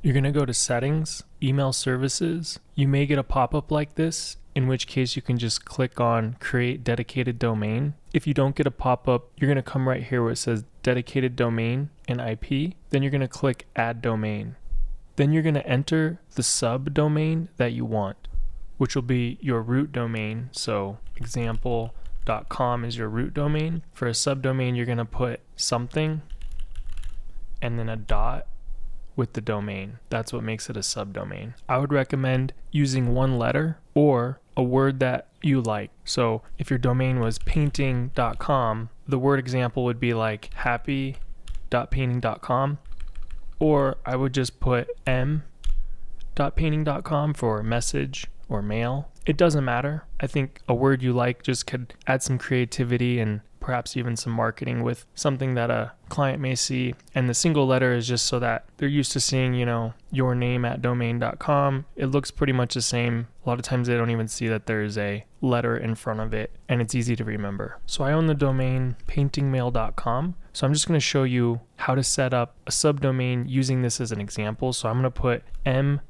You're going to go to Settings, Email Services. You may get a pop-up like this, in which case you can just click on Create Dedicated Domain. If you don't get a pop-up, you're going to come right here where it says Dedicated Domain and IP. Then you're going to click Add Domain. Then you're going to enter the subdomain that you want, which will be your root domain. So example.com is your root domain. For a subdomain, you're going to put something and then a dot with the domain. That's what makes it a subdomain. I would recommend using one letter or a word that you like. So if your domain was painting.com, the word example would be like happy.painting.com, or I would just put m.painting.com for message or mail. It doesn't matter. I think a word you like just could add some creativity and perhaps even some marketing with something that a client may see. And the single letter is just so that they're used to seeing, your name at domain.com. It looks pretty much the same. A lot of times they don't even see that there's a letter in front of it, and it's easy to remember. So I own the domain paintingmail.com. So I'm just going to show you how to set up a subdomain using this as an example. So I'm going to put m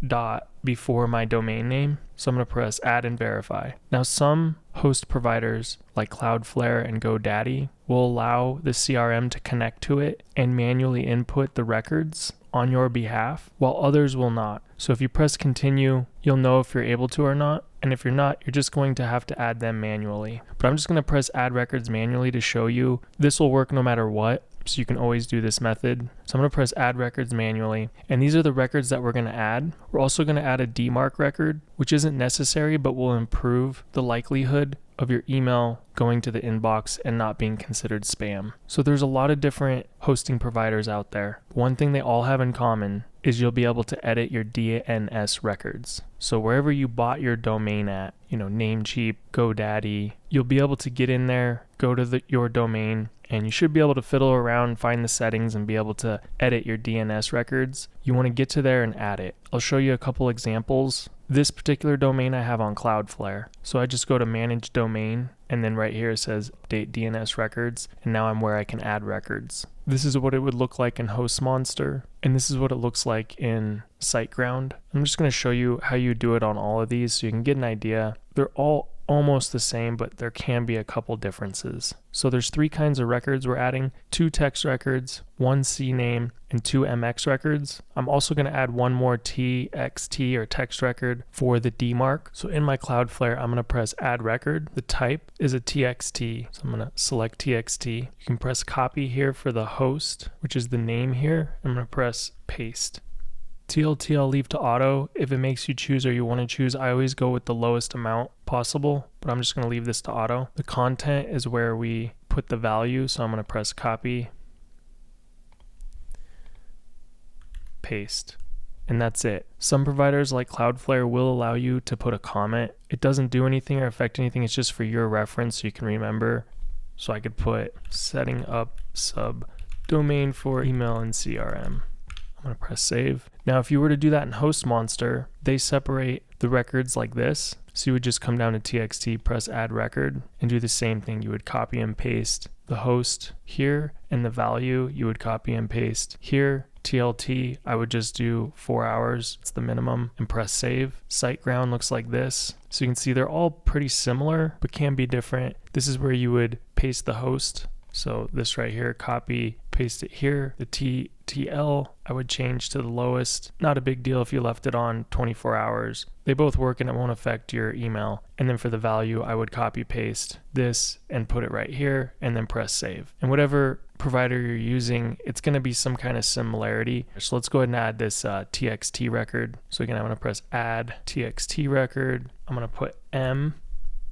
dot before my domain name. So I'm going to press add and verify. Now some host providers like Cloudflare and GoDaddy will allow the CRM to connect to it and manually input the records on your behalf, while others will not. So if you press continue, you'll know if you're able to or not. And if you're not, you're just going to have to add them manually. But I'm just going to press add records manually to show you. This will work no matter what. So you can always do this method. So I'm going to press add records manually. And these are the records that we're going to add. We're also going to add a DMARC record, which isn't necessary, but will improve the likelihood of your email going to the inbox and not being considered spam. So there's a lot of different hosting providers out there. One thing they all have in common is you'll be able to edit your DNS records. So wherever you bought your domain at, Namecheap, GoDaddy, you'll be able to get in there, go to your domain, and you should be able to fiddle around, find the settings, and be able to edit your DNS records. You want to get to there and add it. I'll show you a couple examples. This particular domain I have on Cloudflare. So I just go to manage domain, and then right here it says update DNS records, and now I'm where I can add records. This is what it would look like in HostMonster, and this is what it looks like in SiteGround. I'm just going to show you how you do it on all of these so you can get an idea. They're all almost the same, but there can be a couple differences. So there's 3 kinds of records we're adding: 2 text records, 1 CNAME, and 2 MX records. I'm also going to add 1 more TXT or text record for the DMARC. So in my Cloudflare, I'm going to press add record. The type is a TXT. So I'm going to select TXT. You can press copy here for the host, which is the name here. I'm going to press paste. TLT I'll leave to auto. If it makes you choose or you want to choose, I always go with the lowest amount possible, but I'm just going to leave this to auto. The content is where we put the value, so I'm going to press copy, paste, and that's it. Some providers like Cloudflare will allow you to put a comment. It doesn't do anything or affect anything. It's just for your reference so you can remember. So I could put setting up subdomain for email and CRM. I'm going to press save. Now, if you were to do that in HostMonster, they separate the records like this. So you would just come down to TXT, press add record, and do the same thing. You would copy and paste the host here, and the value you would copy and paste here. TLT, I would just do 4 hours. It's the minimum, and press save. SiteGround looks like this. So you can see they're all pretty similar, but can be different. This is where you would paste the host. So this right here, copy, paste it here. The TTL, I would change to the lowest. Not a big deal if you left it on 24 hours. They both work and it won't affect your email. And then for the value, I would copy paste this and put it right here and then press save. And whatever provider you're using, it's going to be some kind of similarity. So let's go ahead and add this TXT record. So again, I'm going to press add TXT record. I'm going to put M,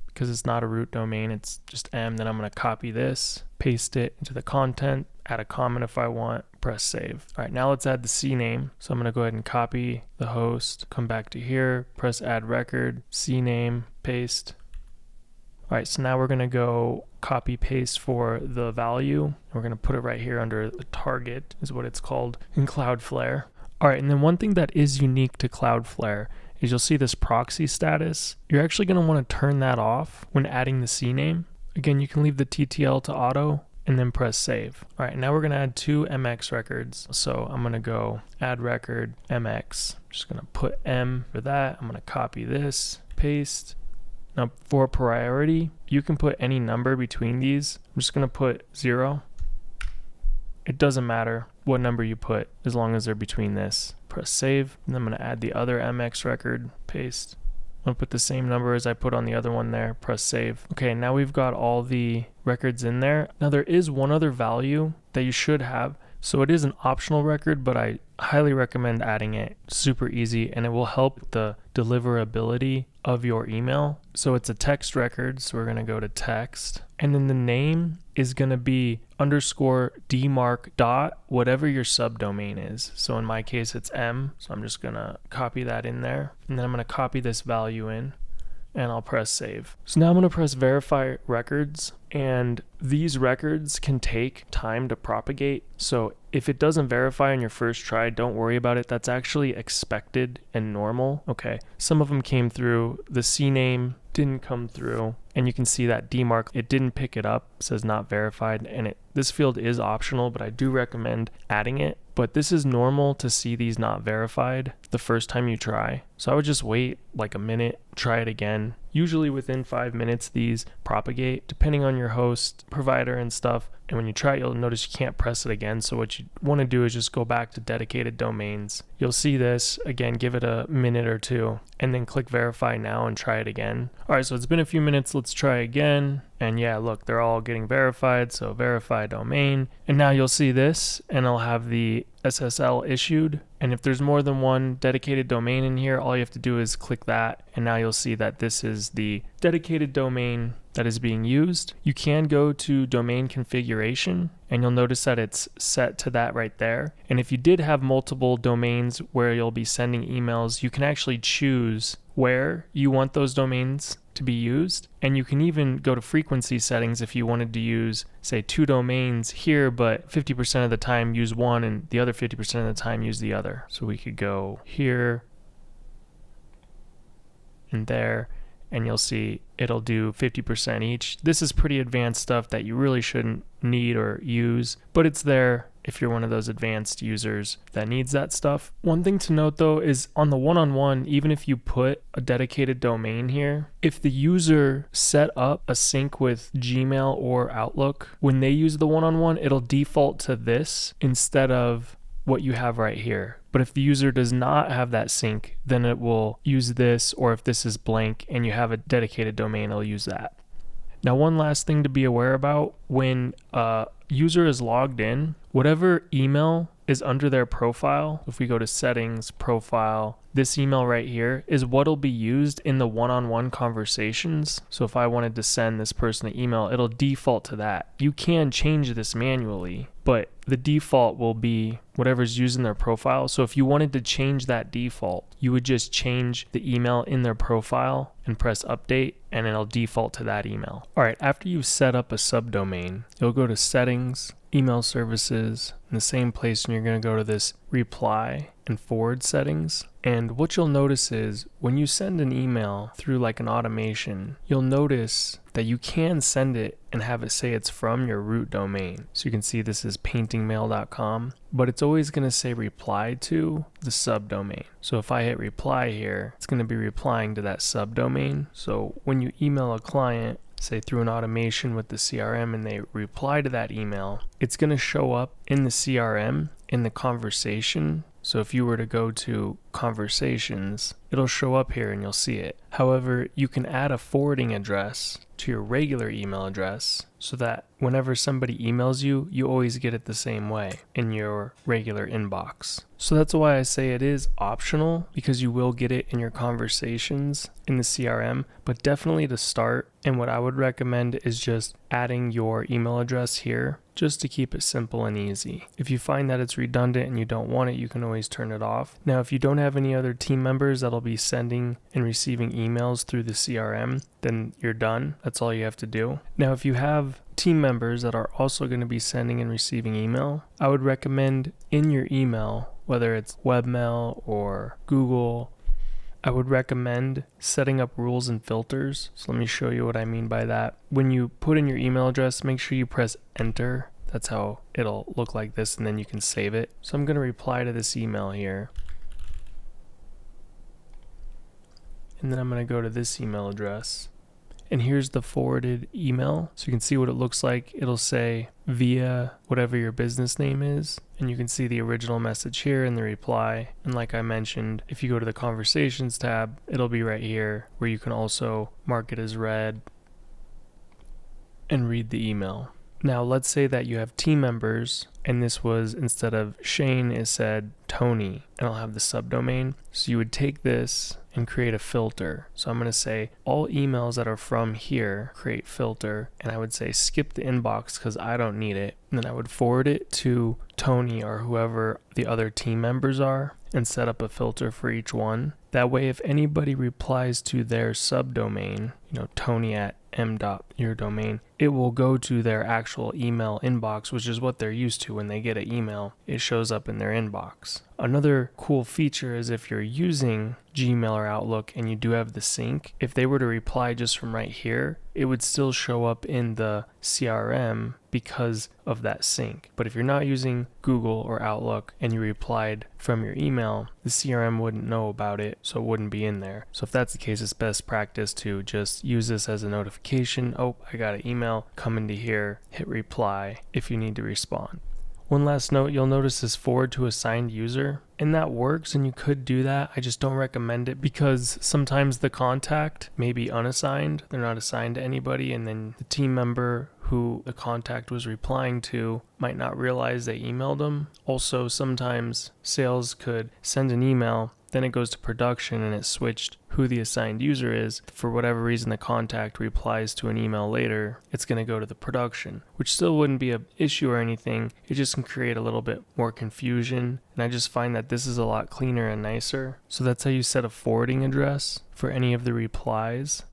because it's not a root domain, it's just M. Then I'm going to copy this, paste it into the content, add a comment if I want, press save. All right, now let's add the CNAME. So I'm going to go ahead and copy the host, come back to here, press add record, CNAME, paste. All right, so now we're going to go copy paste for the value. We're going to put it right here under the target is what it's called in Cloudflare. All right, and then one thing that is unique to Cloudflare is you'll see this proxy status. You're actually going to want to turn that off when adding the CNAME. Again, you can leave the TTL to auto, and then press save. All right, now we're gonna add 2 MX records. So I'm gonna go add record MX. I'm just gonna put M for that. I'm gonna copy this, paste. Now for priority, you can put any number between these. I'm just gonna put 0. It doesn't matter what number you put as long as they're between this. Press save, and then I'm gonna add the other MX record, paste. I'm gonna put the same number as I put on the other one there, press save. Okay, now we've got all the records in there. Now there is one other value that you should have. So it is an optional record, but I highly recommend adding it. Super easy, and it will help the deliverability of your email. So it's a text record, so we're gonna go to text. And then the name is gonna be _dmarc dot whatever your subdomain is. So in my case, it's M. So I'm just gonna copy that in there. And then I'm gonna copy this value in, and I'll press save. So now I'm gonna press verify records, and these records can take time to propagate. So if it doesn't verify on your first try, don't worry about it. That's actually expected and normal. Okay, some of them came through. The CNAME didn't come through, and you can see that DMARC, it didn't pick it up. It says not verified, and this field is optional, but I do recommend adding it. But this is normal to see these not verified the first time you try. So I would just wait like a minute, try it again. Usually within 5 minutes, these propagate, depending on your host, provider, and stuff. And when you try it, you'll notice you can't press it again. So what you want to do is just go back to dedicated domains. You'll see this again, give it a minute or two, and then click verify now and try it again. All right, so it's been a few minutes. Let's try again. And yeah, look, they're all getting verified. So verify domain. And now you'll see this, and I'll have the SSL issued. And if there's more than one dedicated domain in here, all you have to do is click that. And now you'll see that this is the dedicated domain that is being used. You can go to domain configuration, and you'll notice that it's set to that right there. And if you did have multiple domains where you'll be sending emails, you can actually choose where you want those domains to be used. And you can even go to frequency settings if you wanted to use, say, 2 domains here, but 50% of the time use one and the other 50% of the time use the other. So we could go here and there, and you'll see it'll do 50% each. This is pretty advanced stuff that you really shouldn't need or use, but it's there if you're one of those advanced users that needs that stuff. One thing to note though is on the one-on-one, even if you put a dedicated domain here, if the user set up a sync with Gmail or Outlook, when they use the one-on-one, it'll default to this instead of what you have right here. But if the user does not have that sync, then it will use this, or if this is blank and you have a dedicated domain, it'll use that. Now, one last thing to be aware about, when a user is logged in, whatever email is under their profile, if we go to settings, profile, this email right here is what'll be used in the one-on-one conversations. So if I wanted to send this person an email, it'll default to that. You can change this manually, but the default will be whatever's used in their profile. So if you wanted to change that default, you would just change the email in their profile and press update, and it'll default to that email. All right, after you've set up a subdomain, you'll go to settings, email services, in the same place, and you're going to go to this reply and forward settings. And what you'll notice is when you send an email through like an automation, you'll notice that you can send it and have it say it's from your root domain. So you can see this is paintingmail.com, but it's always going to say reply to the subdomain. So if I hit reply here, it's going to be replying to that subdomain. So when you email a client, say through an automation with the CRM, and they reply to that email, it's going to show up in the CRM in the conversation. So if you were to go to conversations, it'll show up here and you'll see it. However, you can add a forwarding address to your regular email address so that whenever somebody emails you, you always get it the same way in your regular inbox. So that's why I say it is optional, because you will get it in your conversations in the CRM, but definitely to start. And what I would recommend is just adding your email address here just to keep it simple and easy. If you find that it's redundant and you don't want it, you can always turn it off. Now, if you don't have any other team members that'll be sending and receiving emails through the CRM, then you're done. That's all you have to do. Now, if you have team members that are also going to be sending and receiving email, I would recommend in your email, whether it's webmail or Google, I would recommend setting up rules and filters. So let me show you what I mean by that. When you put in your email address, make sure you press enter. That's how it'll look like this, and then you can save it. So I'm going to reply to this email here. And then I'm going to go to this email address. And here's the forwarded email. So you can see what it looks like. It'll say via whatever your business name is. And you can see the original message here in the reply. And like I mentioned, if you go to the conversations tab, it'll be right here where you can also mark it as read and read the email. Now let's say that you have team members and this was, instead of Shane, it said Tony, and I'll have the subdomain. So you would take this and create a filter. So I'm going to say all emails that are from here, create filter, and I would say skip the inbox because I don't need it. And then I would forward it to Tony or whoever the other team members are and set up a filter for each one. That way, if anybody replies to their subdomain, Tony at m.your domain, it will go to their actual email inbox, which is what they're used to when they get an email. It shows up in their inbox. Another cool feature is if you're using Gmail or Outlook and you do have the sync, if they were to reply just from right here, it would still show up in the CRM because of that sync. But if you're not using Google or Outlook and you replied from your email, the CRM wouldn't know about it, so it wouldn't be in there. So if that's the case, it's best practice to just use this as a notification. Oh, I got an email, come into here, hit reply if you need to respond. One last note, you'll notice this forward to assigned user, and that works and you could do that. I just don't recommend it because sometimes the contact may be unassigned. They're not assigned to anybody, and then the team member who the contact was replying to might not realize they emailed them. Also, sometimes sales could send an email, then it goes to production and it switched who the assigned user is. For whatever reason, the contact replies to an email later, it's going to go to the production, which still wouldn't be an issue or anything. It just can create a little bit more confusion. And I just find that this is a lot cleaner and nicer. So that's how you set a forwarding address for any of the replies.